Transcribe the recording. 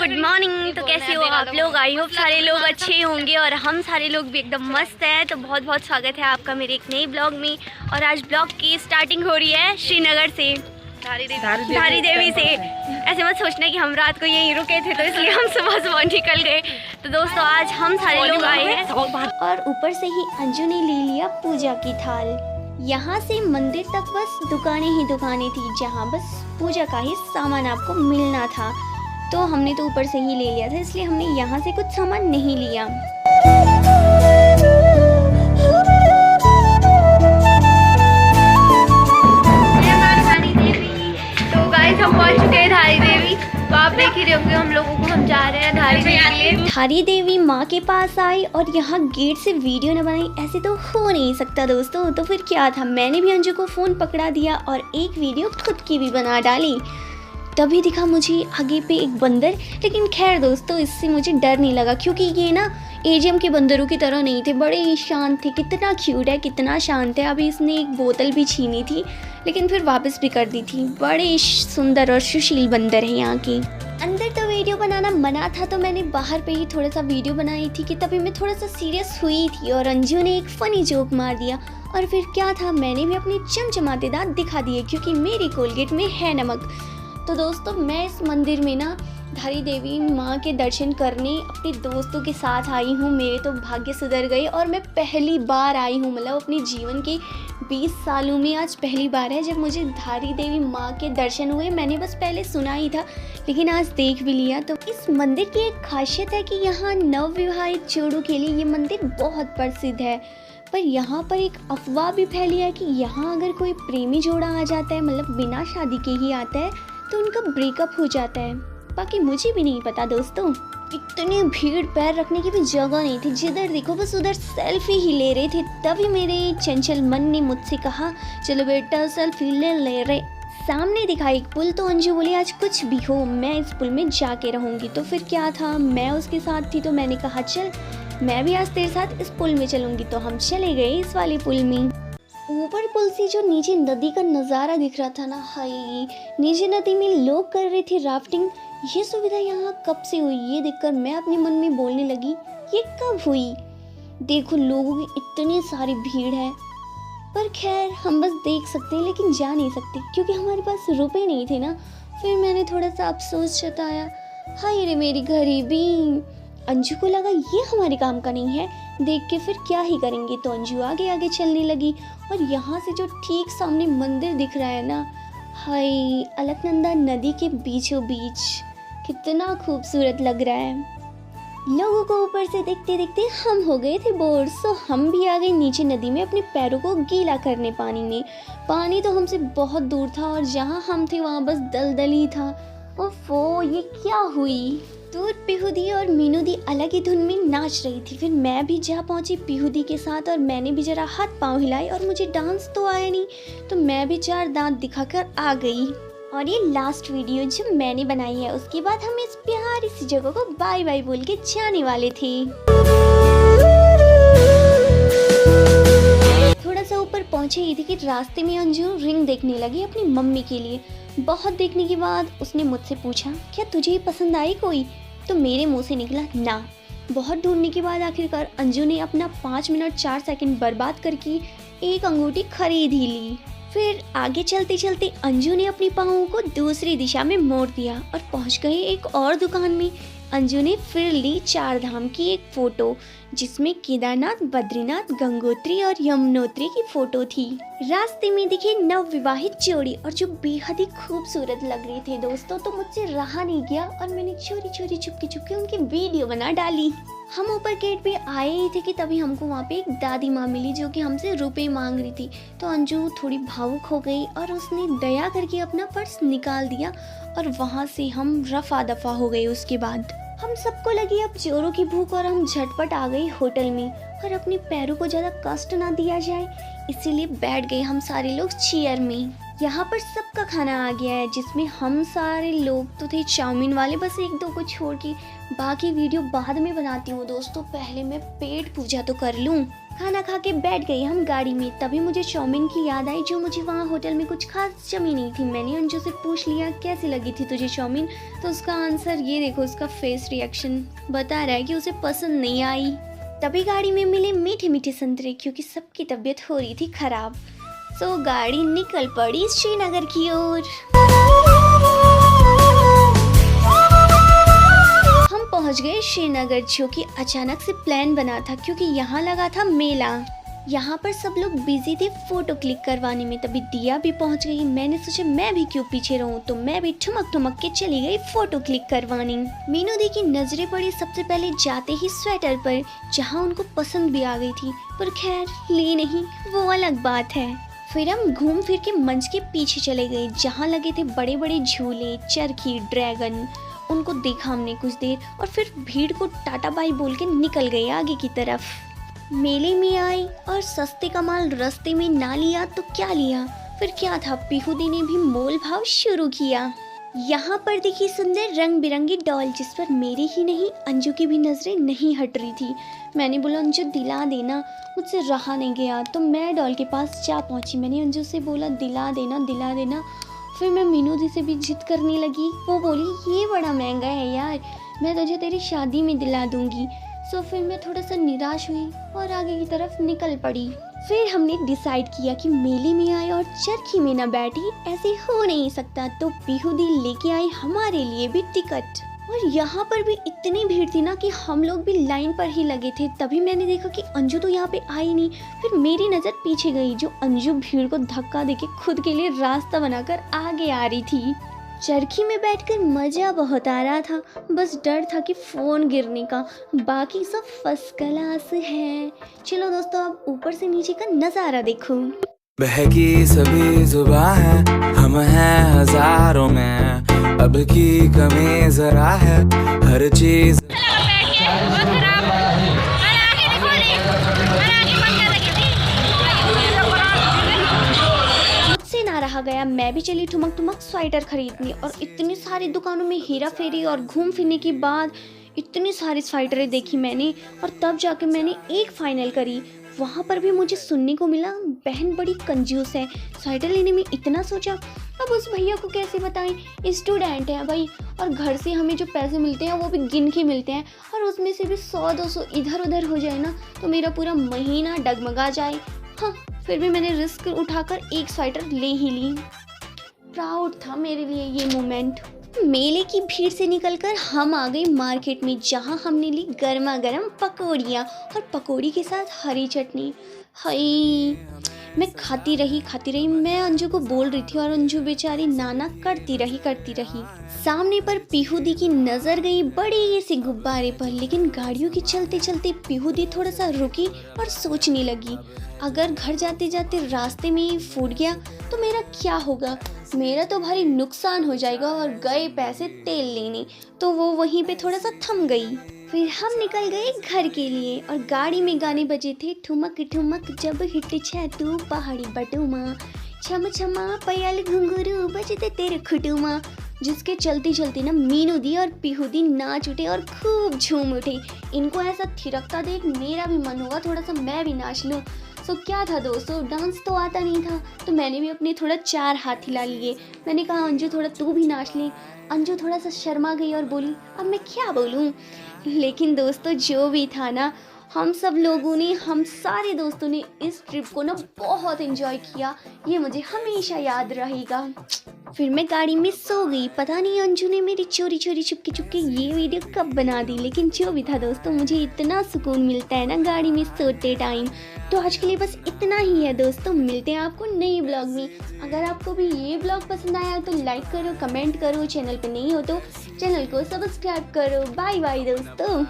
Good morning. तो कैसे हो आप लोग? आई होप सारे लोग अच्छे होंगे और हम सारे लोग भी एकदम मस्त हैं। तो बहुत बहुत स्वागत है आपका मेरे एक नए ब्लॉग में। और आज ब्लॉग की स्टार्टिंग हो रही है श्रीनगर से, धारी देवी से। ऐसे मत सोचना कि हम रात को यहीं रुके थे तो इसलिए हम सुबह सुबह निकल गए। तो दोस्तों आज हम सारे लोग आए हैं और ऊपर से ही अंजू ने ले लिया पूजा की थाल। यहाँ से मंदिर तक बस दुकानें ही दुकानें थी जहाँ बस पूजा का ही सामान आपको मिलना था। तो हमने तो ऊपर से ही ले लिया था, इसलिए हमने यहाँ से कुछ सामान नहीं लिया। तो गाइस हम पहुँच चुके हैं धारी देवी। तो आप देख ही रहे होंगे हम लोगों को, हम जा रहे हैं धारी देवी। धारी देवी माँ के पास आई और यहाँ गेट से वीडियो न बनाई, ऐसे तो हो नहीं सकता दोस्तों। तो फिर क्या था, मैंने भी अंजू को फ़ोन पकड़ा दिया और एक वीडियो खुद की भी बना डाली। तभी दिखा मुझे आगे पे एक बंदर, लेकिन खैर दोस्तों इससे मुझे डर नहीं लगा क्योंकि ये ना एजीएम के बंदरों की तरह नहीं थे, बड़े ही शांत थे। कितना क्यूट है, कितना शांत है। अभी इसने एक बोतल भी छीनी थी लेकिन फिर वापस भी कर दी थी। बड़े सुंदर और सुशील बंदर हैं यहाँ के। अंदर तो वीडियो बनाना मना था तो मैंने बाहर पे ही थोड़ा सा वीडियो बनाई थी कि तभी मैं थोड़ा सा सीरियस हुई थी और अंजू ने एक फ़नी जोक मार दिया। और फिर क्या था, मैंने भी अपने चमचमाते दांत दिखा दिए क्योंकि मेरी कोलगेट में है नमक। तो दोस्तों मैं इस मंदिर में ना धारी देवी माँ के दर्शन करने अपने दोस्तों के साथ आई हूँ। मेरे तो भाग्य सुधर गए और मैं पहली बार आई हूँ, मतलब अपने जीवन के 20 सालों में आज पहली बार है जब मुझे धारी देवी माँ के दर्शन हुए। मैंने बस पहले सुना ही था लेकिन आज देख भी लिया। तो इस मंदिर की एक खासियत है कि यहाँ नवविवाहित जोड़ों के लिए ये मंदिर बहुत प्रसिद्ध है। पर यहाँ पर एक अफवाह भी फैली है कि यहाँ अगर कोई प्रेमी जोड़ा आ जाता है, मतलब बिना शादी के ही आता है, तो उनका ब्रेकअप हो जाता है। बाकी मुझे भी नहीं पता दोस्तों। इतनी भीड़, पैर रखने की भी जगह नहीं थी, जिधर देखो बस उधर सेल्फी ही ले रहे थे। तभी मेरे चंचल मन ने मुझसे कहा चलो बेटा सेल्फी ले रहे। सामने दिखा एक पुल, तो अंजू बोली आज कुछ भी हो मैं इस पुल में जाके रहूँगी। तो फिर क्या था, मैं उसके साथ थी तो मैंने कहा चल मैं भी आज तेरे साथ इस पुल में चलूँगी। तो हम चले गए इस वाले पुल में। ऊपर पुल से जो नीचे नदी का नज़ारा दिख रहा था ना, हाय, नीचे नदी में लोग कर रहे थे राफ्टिंग। ये सुविधा यहाँ कब से हुई, ये देखकर मैं अपने मन में बोलने लगी ये कब हुई। देखो लोगों की इतनी सारी भीड़ है, पर खैर हम बस देख सकते हैं लेकिन जा नहीं सकते क्योंकि हमारे पास रुपए नहीं थे ना। फिर मैंने थोड़ा सा अफसोस जताया, हाय रे मेरी गरीबी। अंजू को लगा ये हमारे काम का नहीं है, देख के फिर क्या ही करेंगे। तो अंजू आगे आगे चलने लगी और यहाँ से जो ठीक सामने मंदिर दिख रहा है ना, हाय, अलकनंदा नदी के बीचों बीच कितना खूबसूरत लग रहा है। लोगों को ऊपर से देखते देखते हम हो गए थे बोर, सो हम भी आ गए नीचे नदी में अपने पैरों को गीला करने पानी में। पानी तो हमसे बहुत दूर था और जहाँ हम थे वहाँ बस दलदल ही था। ओफो, ये क्या हुई। दूर पिहुदी और मीनूदी अलग ही धुन में नाच रही थी। फिर मैं भी जा पहुंची पिहुदी के साथ और मैंने भी जरा हाथ पांव हिलाए और मुझे डांस तो आया नहीं तो मैं भी 4 दांत दिखाकर आ गई। और ये लास्ट वीडियो जो मैंने बनाई है, उसके बाद हम इस प्यारी सी जगह को बाय बाय बोल के जाने वाले थे। थोड़ा सा ऊपर पहुंचे ही थी कि रास्ते में अंजू रिंग देखने लगी अपनी मम्मी के लिए। बहुत देखने के बाद उसने मुझसे पूछा क्या तुझे पसंद आई कोई, तो मेरे मुंह से निकला ना। बहुत ढूंढने के बाद आखिरकार अंजू ने अपना 5 मिनट 4 सेकंड बर्बाद करके एक अंगूठी खरीद ही ली। फिर आगे चलते चलते अंजू ने अपनी पाँवों को दूसरी दिशा में मोड़ दिया और पहुंच गए एक और दुकान में। अंजू ने फिर ली 4 धाम की एक फ़ोटो जिसमें केदारनाथ, बद्रीनाथ, गंगोत्री और यमुनोत्री की फ़ोटो थी। रास्ते में दिखे नवविवाहित जोड़ी और जो बेहद ही खूबसूरत लग रहे थे दोस्तों, तो मुझसे रहा नहीं गया और मैंने चोरी चोरी चुपके चुपके उनकी वीडियो बना डाली। हम ऊपर गेट पे आए ही थे कि तभी हमको वहाँ पे एक दादी माँ मिली जो कि हमसे रुपए मांग रही थी। तो अंजू थोड़ी भावुक हो गई और उसने दया करके अपना पर्स निकाल दिया और वहाँ से हम रफा दफा हो गए। उसके बाद हम सबको लगी अब चोरों की भूख और हम झटपट आ गए होटल में और अपने पैरों को ज़्यादा कष्ट ना दिया जाए इसीलिए बैठ गए हम सारे लोग चेयर में। यहाँ पर सबका खाना आ गया है जिसमें हम सारे लोग तो थे चाउमीन वाले, बस 1-2 को छोड़ के। बाकी वीडियो बाद में बनाती हूँ दोस्तों, पहले मैं पेट पूजा तो कर लूँ। खाना खा के बैठ गई हम गाड़ी में। तभी मुझे चाउमीन की याद आई जो मुझे वहाँ होटल में कुछ खास जमी नहीं थी। मैंने अंजू से पूछ लिया कैसी लगी थी तुझे चाउमीन, तो उसका आंसर ये देखो, उसका फेस रिएक्शन बता रहा है कि उसे पसंद नहीं आई। तभी गाड़ी में मिले मीठे मीठे संतरे क्योंकि सबकी तबीयत हो रही थी खराब। सो गाड़ी निकल पड़ी श्रीनगर की ओर। हम पहुंच गए श्रीनगर, जो कि अचानक से प्लान बना था क्योंकि यहाँ लगा था मेला। यहाँ पर सब लोग बिजी थे फोटो क्लिक करवाने में। तभी दिया भी पहुंच गई। मैंने सोचा मैं भी क्यों पीछे रहूं, तो मैं भी ठुमक ठुमक के चली गई फोटो क्लिक करवाने। मीनू दी की नजरें पड़ी सबसे पहले जाते ही स्वेटर पर, जहाँ उनको पसंद भी आ गई थी, पर खैर ली नहीं, वो अलग बात है। फिर हम घूम फिर के मंच के पीछे चले गए जहाँ लगे थे बड़े बड़े झूले, चरखी, ड्रैगन। उनको देखा हमने कुछ देर और फिर भीड़ को टाटा बाई बोल के निकल गए आगे की तरफ। मेले में आए और सस्ते का माल रास्ते में ना लिया तो क्या लिया, फिर क्या था, पीहू दी ने भी मोल भाव शुरू किया। यहाँ पर देखी सुंदर रंग बिरंगी डॉल, जिस पर मेरी ही नहीं अंजू की भी नजरें नहीं हट रही थी। मैंने बोला अंजू दिला देना, मुझसे रहा नहीं गया, तो मैं डॉल के पास जा पहुँची। मैंने अंजू से बोला दिला देना दिला देना। फिर मैं मीनू दी से भी जिद करने लगी। वो बोली ये बड़ा महंगा है यार, मैं तुझे तेरी शादी में दिला दूंगी। सो फिर मैं थोड़ा सा निराश हुई और आगे की तरफ निकल पड़ी। फिर हमने डिसाइड किया कि मेले में आए और चरखी में न बैठी, ऐसे हो नहीं सकता। तो पीहू दी लेके आई हमारे लिए भी टिकट। और यहाँ पर भी इतनी भीड़ थी ना कि हम लोग भी लाइन पर ही लगे थे। तभी मैंने देखा कि अंजू तो यहाँ पे आई नहीं। फिर मेरी नज़र पीछे गई, जो अंजू भीड़ को धक्का देके खुद के लिए रास्ता बनाकर आगे आ रही थी। चरखी में बैठकर मज़ा बहुत आ रहा था, बस डर था कि फ़ोन गिरने का। बाकी सब फर्स्ट क्लास है। चलो दोस्तों अब ऊपर से नीचे का नज़ारा देखो। बहकी सभी जुबां है, हम हैं हजारों में, अब की कमी जरा है, हर चीज मुझसे ना रहा गया, मैं भी चली ठुमक ठुमक स्वेटर खरीदने। और इतनी सारी दुकानों में हेरा फेरी और घूम फिरने के बाद इतनी सारी स्वेटरें देखी मैंने, और तब जाके मैंने एक फाइनल करी। वहाँ पर भी मुझे सुनने को मिला बहन बड़ी कंजूस है, स्वेटर लेने में इतना सोचा। अब उस भैया को कैसे बताएं, स्टूडेंट है भाई, और घर से हमें जो पैसे मिलते हैं वो भी गिन के मिलते हैं, और उसमें से भी 100-200 इधर उधर हो जाए ना तो मेरा पूरा महीना डगमगा जाए। हाँ, फिर भी मैंने रिस्क उठाकर एक स्वेटर ले ही ली। प्राउड था मेरे लिए ये मोमेंट। मेले की भीड़ से निकलकर हम आ गए मार्केट में, जहां हमने ली गर्मा गर्म पकौड़ियाँ और पकौड़ी के साथ हरी चटनी। हाय, मैं खाती रही। मैं अंजू को बोल रही थी और अंजू बेचारी नाना करती रही। सामने पर पीहू दी की नज़र गई बड़े से गुब्बारे पर, लेकिन गाड़ियों के चलते चलते पीहू दी थोड़ा सा रुकी और सोचने लगी, अगर घर जाते जाते रास्ते में ही फूट गया तो मेरा क्या होगा, मेरा तो भारी नुकसान हो जाएगा। और गए पैसे तेल लेने, तो वो वहीं पे थोड़ा सा थम गई। फिर हम निकल गए घर के लिए और गाड़ी में गाने बजे थे ठुमक ठुमक जब हिट छे तू पहाड़ी बटुमा, छम छमा पयल घुंघरू बजते तेरे खुटुमा, जिसके चलते चलते ना मीनू दी और पीहू दी नाच उठे और खूब झूम उठे। इनको ऐसा थिरकता देख मेरा भी मन हुआ थोड़ा सा मैं भी नाच लूँ। सो क्या था दोस्तों, डांस तो आता नहीं था, तो मैंने भी अपने थोड़ा 4 हाथ हिला लिए। मैंने कहा अंजू थोड़ा तू भी नाच ले। अंजू थोड़ा सा शर्मा गई और बोली अब मैं क्या बोलूँ। लेकिन दोस्तों जो भी था ना, हम सब लोगों ने, हम सारे दोस्तों ने इस ट्रिप को ना बहुत एंजॉय किया। ये मुझे हमेशा याद रहेगा। फिर मैं गाड़ी में सो गई। पता नहीं अंजू ने मेरी चोरी चुपके ये वीडियो कब बना दी, लेकिन जो भी था दोस्तों, मुझे इतना सुकून मिलता है ना गाड़ी में सोते टाइम। तो आज के लिए बस इतना ही है दोस्तों, मिलते हैं आपको नए ब्लॉग में। अगर आपको भी ये ब्लॉग पसंद आया तो लाइक करो, कमेंट करो, चैनल पे नहीं हो तो चैनल को सब्सक्राइब करो। बाय बाय दोस्तों।